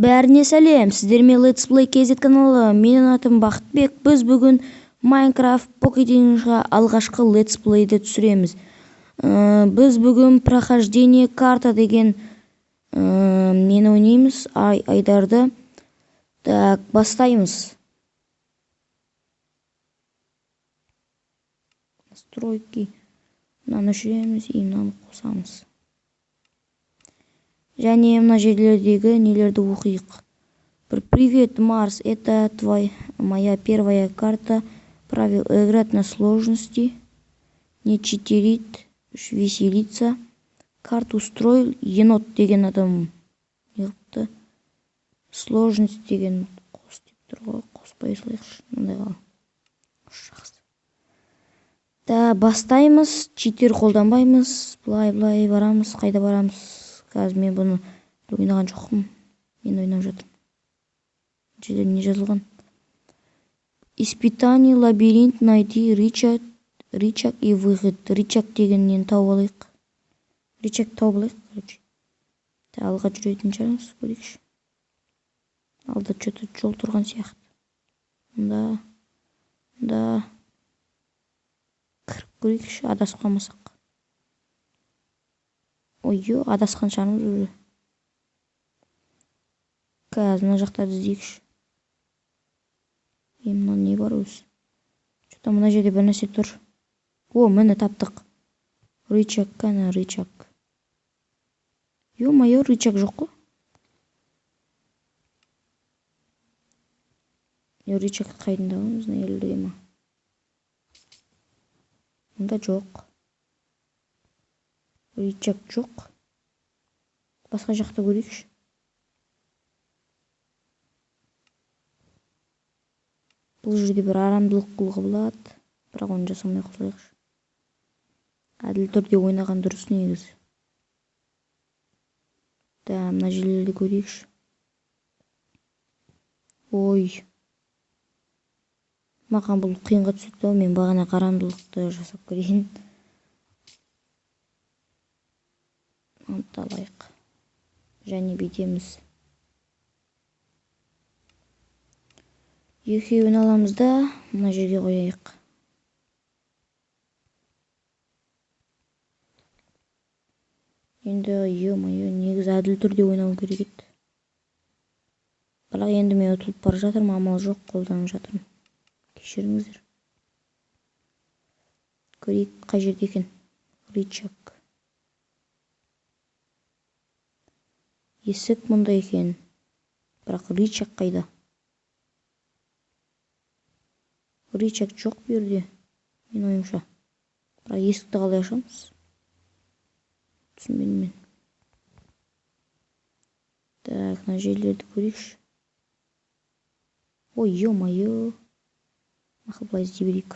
Бәріне сәлем, сіздермен Let's Play KZ каналы. Менің атым Бақытбек. Біз бүгін Minecraft Pocket-ға алғашқы Let's Play'ді түсіреміз. Біз бүгін прохождение карта деген нені ойнаймыз, айдарды. Так, бастаймыз. Настройки. Мынаны өшіреміз, и мынаны қосамыз. Және мына жерлердегі нелерді оқиық. Привет, Марс, это моя первая карта. Правил играть на сложности. Не читерить, веселиться. Карту устроил енот деген адам. Неғыпты. Сложность деген қос деп тұр ғой. Қоспай салайықшы. Мындайға. Жақсы. Да, бастаймыз. Читер қолданбаймыз. Былай барамыз. Қайда барамыз? Қазір мен бұны ойнаған жоқпын. Мен ойнап жатырмын. Жерде не жазылған? Испытание, лабиринт, найти рычаг и выход. Рычаг дегеннен тауып алайық. Рычаг тауып алайық, короче. Алға жүретін шығармыз, көрейікші. Алда что-то жол тұрған сияқты. Да. Кіріп көрейікші, адасып қалмасақ. Ойо, адасқан шығармыз уже. Қазір мына жақтарды іздейікші. Мына не бар өзі? Что-то мына жерде бір нәрсе тұр. О, міне таптық. Рычаг, қана рычаг. Ё-моё, рычаг жоқ қой. Рычаг қайдында ғой, мына елдіге ма? Мұнда жоқ. Рычаг жоқ. Басқа жақта көрейікші. Бұл жерде бір арамдылық қылға болады. Бірақ оны жасамай қосылайықшы. Әділ түрде ойнаған дұрыс негізі. Да, мына жерлерді көрейікші. Ой. Маған бұл қиынға түседі. Мен бағана қарамдылықты жасап көрейін. Анталайық. Және бетеміз. Екеуін аламыз да, мына жерге қояйық. Енді, ё-моё, негізі әділ түрде ойнау керек еді. Бірақ енді мен ұтылып бара жатырмын, амал жоқ, қолданып жатырмын. Кешіріңіздер. Көрейік, қай жерде екен? Рычаг. Есік мұнда екен. Бірақ рычаг қайда? Рычаг жоқ берде. Мен ойымша. Бірақ есікті қалай ашамыз? Түсінбедім мен. Так, мына жерлерді көрейікші. Ой, ё-моё. Ақыл былай іздей берейік.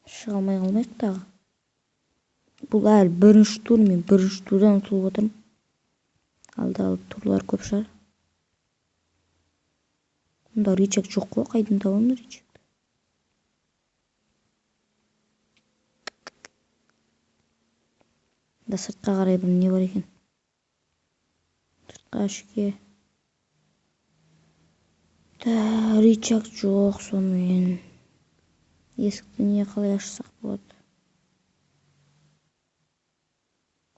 Шыға алмай қалмайық тағы. Бұл әлі бірінші тур, мен бірінші турдан ұтылып отырмын. Алда турлар көп шығар. Мұнда рычаг жоқ қой, қайдан табамын рычагты? Да, сыртқа қарай бір не бар екен? Сыртқа ішке. Да, рычаг жоқ сонымен. Есікті не қалай ашсақ болады?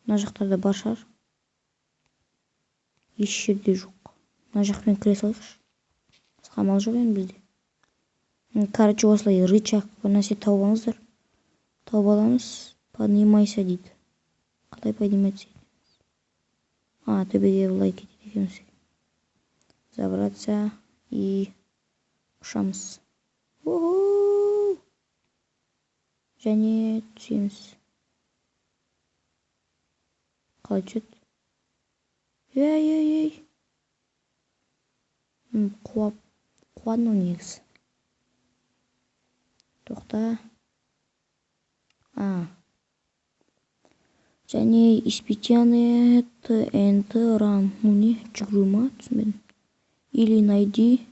Мына жақтарда бар шығар. Еш жерде жоқ. Мына жақпен кіре салайықшы. Басқа амал жоқ енді бізде. Короче, осылай рычаг бір нәрсе тауып алыңыздар. Тауып аламыз. Поднимайся дейді. Қалай подниматься етеміз? Төбеге былай кетеді екенбіз. Забраться и ұшамыз. Және түсеміз. Қалай түседі? Ей. Қуану негіз. Тоқта. Және испытание ТНТ ран. Не? Жүгіру ма? Түсінбедім. Или найди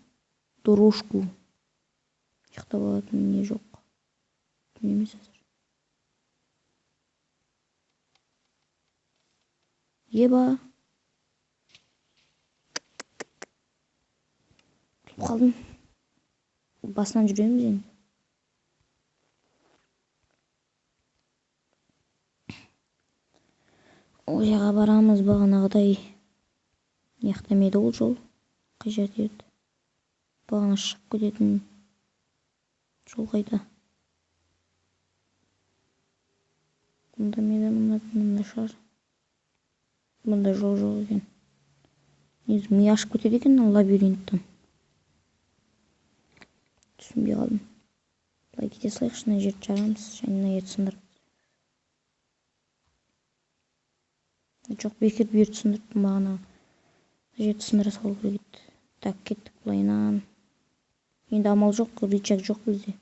дорожку. Жақтап алатын не жоқ. Емес әзір. Еба. Қалдым. Басынан жүреміз енді. Ол жаққа барамыз, бағанағыдай. Яқтамайды ол жол. Қай жерде еді? Бағана шығып кететін жол қайда? Мұнда мында шығар. Мұнда жол жоқ екен. Негізі ми ашып кетеді екен лабиринттен. Түсінбей қалдым. Былай кете салайықшы, мына жерді жарамыз, және мына жерді сындырып. Жоқ, бекер берді сындырып, бағана жерді сындыра салу керек еді. Так, кеттік былайынан. Енді амал жоқ, рычаг жоқ бізде.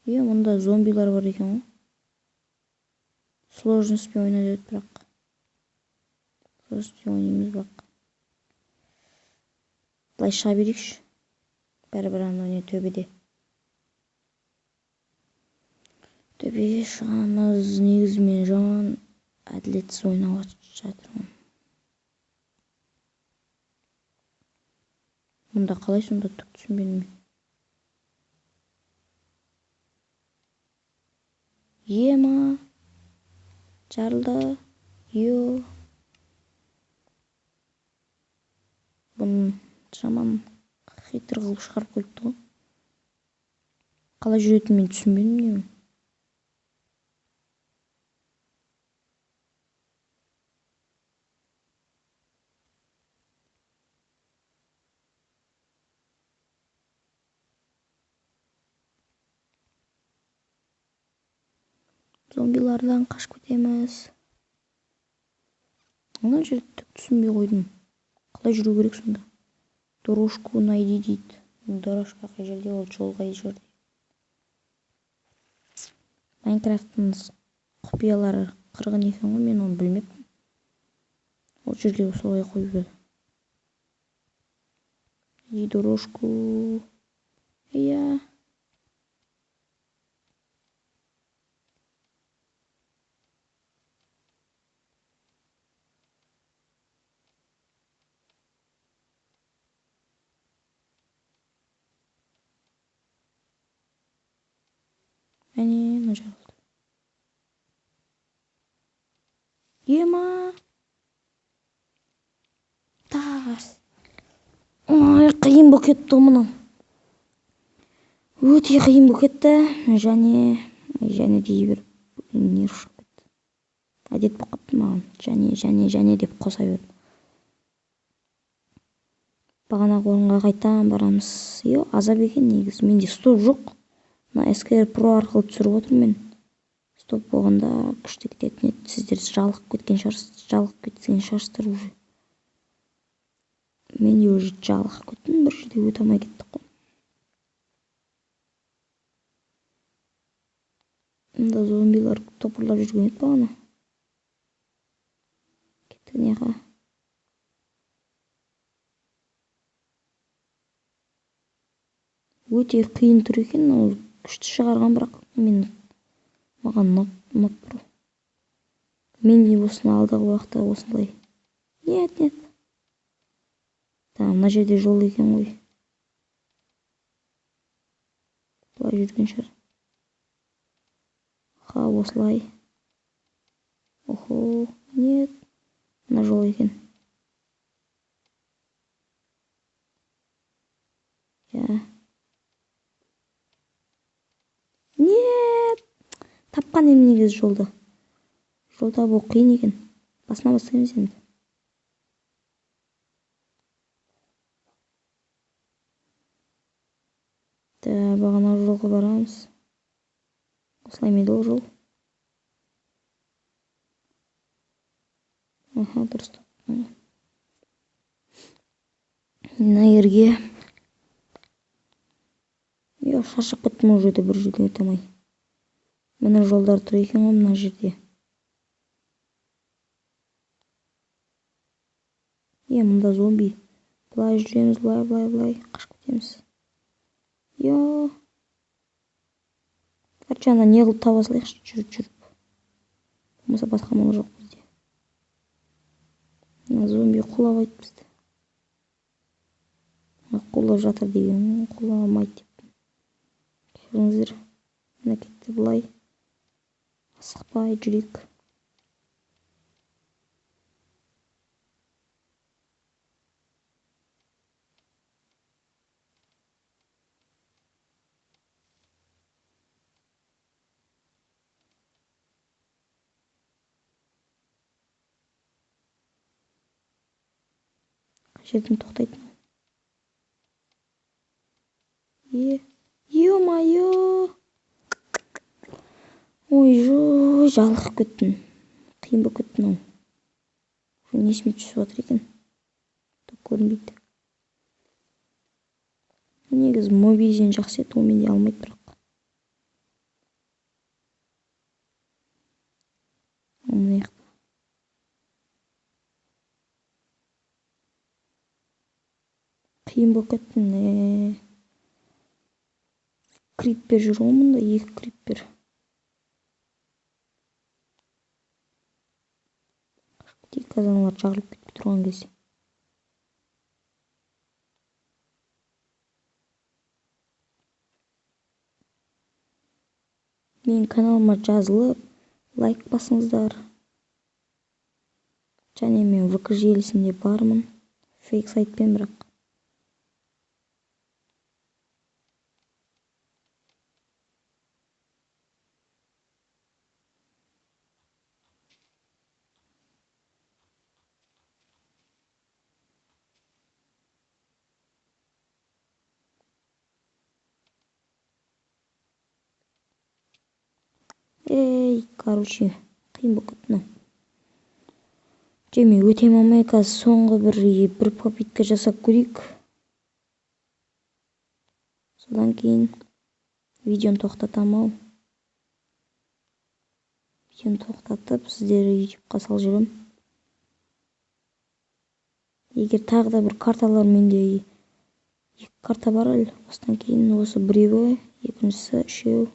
Мұнда зомбилар бар екен ғой. Сложностьпен ойнады еді, бірақ. Сложностьпен ойнаймыз, бірақ. Былай шыға берейікші. Бәрібір ана не төбеде. Төбеге шығамыз, негізімен жаман әділетсіз ойнап жатырмын. Мұнда қалай сонда түк түсінбедім. Ема. Жарылды. Бұны жаман хитр қылып шығарып қойыпты ғой. Қалай жүретінін мен түсінбедім деймін. Зомбилардан қашып кетеміз. Ана жерді түк түсінбей қойдым. Қалай жүру керек сонда? Дорожку найди дейді. Дорожка қай жерде, ол жол қай жерде? Майнкрафттың құпиялары қырғын екен ғой, мен оны білмеппін. Ол жерге солай қойып еді. И дорожку. Иә. Әне, мына жарылды. Ема. Тас. Ой, қиын болып кетті мұның. Өте қиын болып кетті. Және дей беріп не шығып кетті. Әдет болып қапты маған. Және деп қоса берді. Бағанағы орынға қайтадан барамыз. Азап екен негізі. Менде стоп жоқ. Мына SKR Pro арқылы түсіріп отырмын мен. Стоп болғанда күшті кететін еді. Сіздер жалығып кеткен шығарсыздар уже. Мен де уже жалығып кеттім, бір жерде өте алмай кеттік қой. Мұнда зомбилар топырлап жүрген еді бағана. Кеттік неға. Өте қиын тұр екен, ол күшті шығарған, бірақ маған ұнап тұр. Мен де осыны алдағы уақытта осылай. Нет. Мына жерде жол екен ғой. Бұлай жүрген шығар. Осылай. Охо, нет. Мына жол екен. Нет. Тапқан едім негізі жолды. Жолда бұл қиын екен. Басына бастаймыз енді. Бағана жолға барамыз. Осылай меді ол жол. Дұрыс таптым. Мына жерге. Шаршап кеттім ол жерде, бір жерде өте алмай. Мына жолдар тұр екен ғой мына жерде. Мұнда зомби. Былай жүреміз, былай. Қашып кетеміз. Короче, ана не қылып таба салайықшы, жүріп. Болмаса басқа мол жоқ бізде. Зомби кулабайт бизди. Кулап жатыр деген, куламайт деп. Көрүңүздөр. Мынакетте былай. Асыкпай жүрөк. Жерден токтойт. Ё-моё. Ой, жалыгып кеттим. Кыйын болуп кеттим ау. Несиме түшүп атыр экен. Топ көрүнбөйт. Негизи Мобизен жакшы эт, ал менде алмайт бирок. Мына жакта. Кыйын болуп кеттим. Криппер жүр го мында, 2 криппер. Казаналар жагылып кетип турган кезде. Менин каналыма жазылып, лайк басыңыздар. Жана мен ВК желисинде бармын. Фейк сайтпен бирок. Короче, кыйын болуп кеттим. Же мен өтөй алмай азыр соңку бир попытка жасап көрөйүк. Содан кийин видеону токтотом ау. Видеону токтотуп сиздерди YouTubeга салып жиберем. Эгер дагы да бир карталар менде 2 карта бар эле. Осудан кийин осы бирөөгө, экинчиси 3.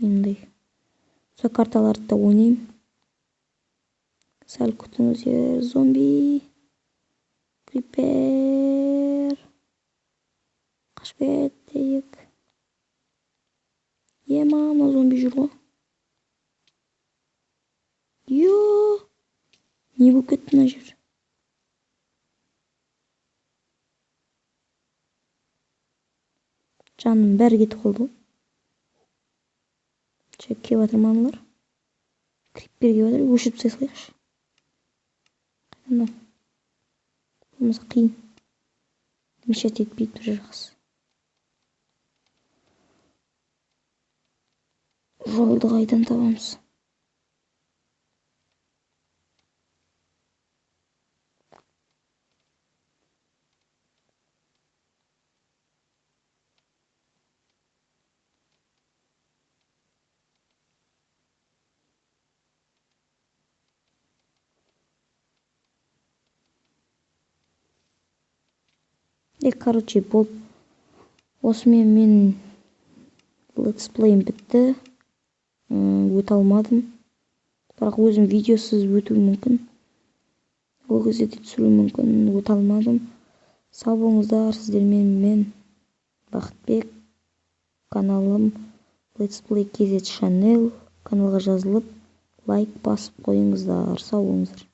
Мындай. Со карталарды да ойнойм. Сәл күтүңүздөр. Зомби. Крипер. Качып кетейик. Мына зомби жүр го. Не болуп кетти мына жер? Жаным баары кетип калды. Келип атыр маналар. Криппер келип атыр. Өшүрүп салайыкчы. Болмаса кыйын. Мешать этпейт бир жагысы. Жолду кайдан табамыз? Короче, болуп. Осы менин летсплейм битти. Өтө алмадым. Бирок өзүм видеосуз өтүү мүмкүн. Ол кезде түшүрүү мүмкүн. Өтө алмадым. Сау болуңуздар. Сиздер менен мен Бакытбек. Каналым Let's Play KZ Channel. Каналга жазылып, лайк басып коюңуздар. Сау болуңуздар.